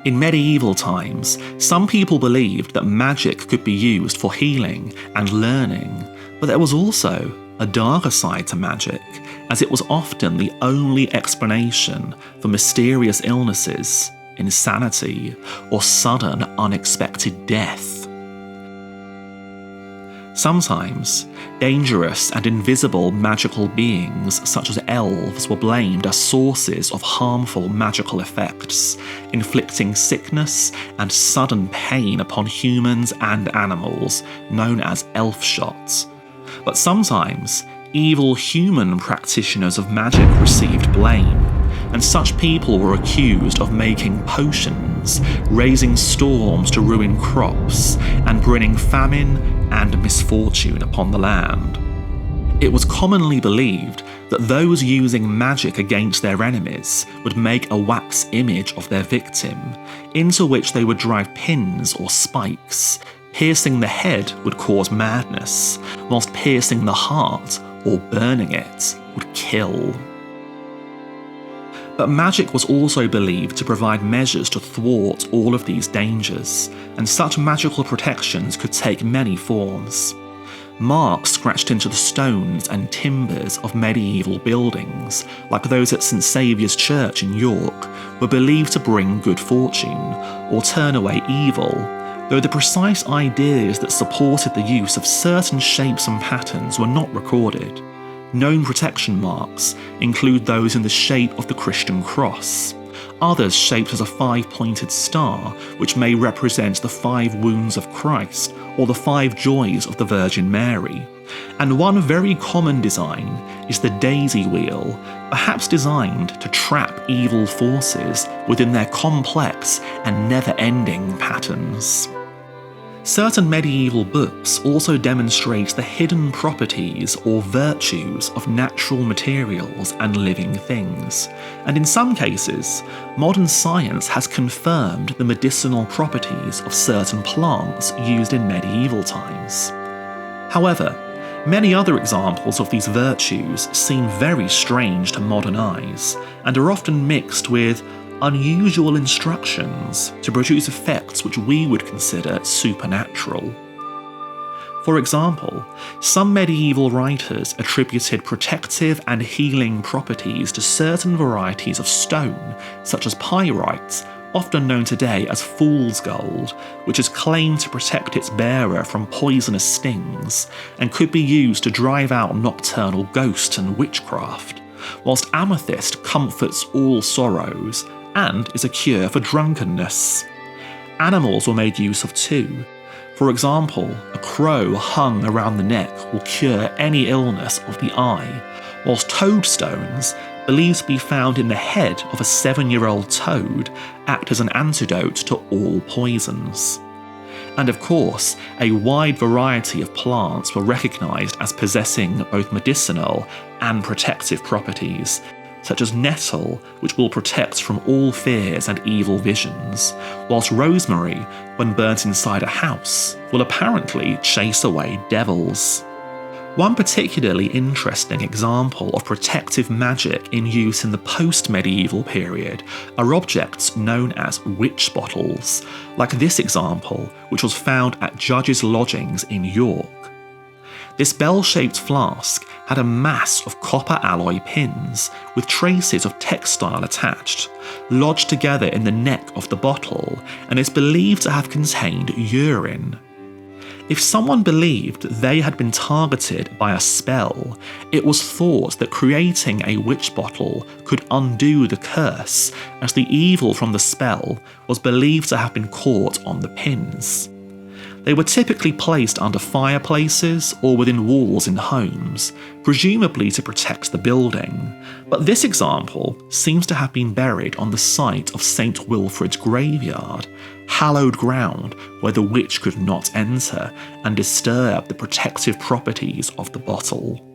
In medieval times, some people believed that magic could be used for healing and learning, but there was also a darker side to magic, as it was often the only explanation for mysterious illnesses, insanity, or sudden unexpected death. Sometimes, dangerous and invisible magical beings such as elves were blamed as sources of harmful magical effects, inflicting sickness and sudden pain upon humans and animals, known as elf shots. But sometimes, evil human practitioners of magic received blame, and such people were accused of making potions, raising storms to ruin crops, and bringing famine and misfortune upon the land. It was commonly believed that those using magic against their enemies would make a wax image of their victim, into which they would drive pins or spikes. Piercing the head would cause madness, whilst piercing the heart or burning it would kill. But magic was also believed to provide measures to thwart all of these dangers, and such magical protections could take many forms. Marks scratched into the stones and timbers of medieval buildings, like those at St Saviour's Church in York, were believed to bring good fortune, or turn away evil, though the precise ideas that supported the use of certain shapes and patterns were not recorded. Known protection marks include those in the shape of the Christian cross, others shaped as a 5-pointed star, which may represent the 5 wounds of Christ or the 5 joys of the Virgin Mary. And one very common design is the daisy wheel, perhaps designed to trap evil forces within their complex and never-ending patterns. Certain medieval books also demonstrate the hidden properties or virtues of natural materials and living things, and in some cases, modern science has confirmed the medicinal properties of certain plants used in medieval times. However, many other examples of these virtues seem very strange to modern eyes, and are often mixed with unusual instructions to produce effects which we would consider supernatural. For example, some medieval writers attributed protective and healing properties to certain varieties of stone, such as pyrite, often known today as fool's gold, which is claimed to protect its bearer from poisonous stings, and could be used to drive out nocturnal ghosts and witchcraft, whilst amethyst comforts all sorrows, and is a cure for drunkenness. Animals were made use of too. For example, a crow hung around the neck will cure any illness of the eye, whilst toadstones, believed to be found in the head of a 7-year-old toad, act as an antidote to all poisons. And of course, a wide variety of plants were recognised as possessing both medicinal and protective properties, such as nettle, which will protect from all fears and evil visions, whilst rosemary, when burnt inside a house, will apparently chase away devils. One particularly interesting example of protective magic in use in the post-medieval period are objects known as witch bottles, like this example, which was found at Judges' Lodgings in York. This bell-shaped flask had a mass of copper alloy pins with traces of textile attached, lodged together in the neck of the bottle, and is believed to have contained urine. If someone believed they had been targeted by a spell, it was thought that creating a witch bottle could undo the curse, as the evil from the spell was believed to have been caught on the pins. They were typically placed under fireplaces or within walls in homes, presumably to protect the building, but this example seems to have been buried on the site of St Wilfrid's graveyard, hallowed ground where the witch could not enter and disturb the protective properties of the bottle.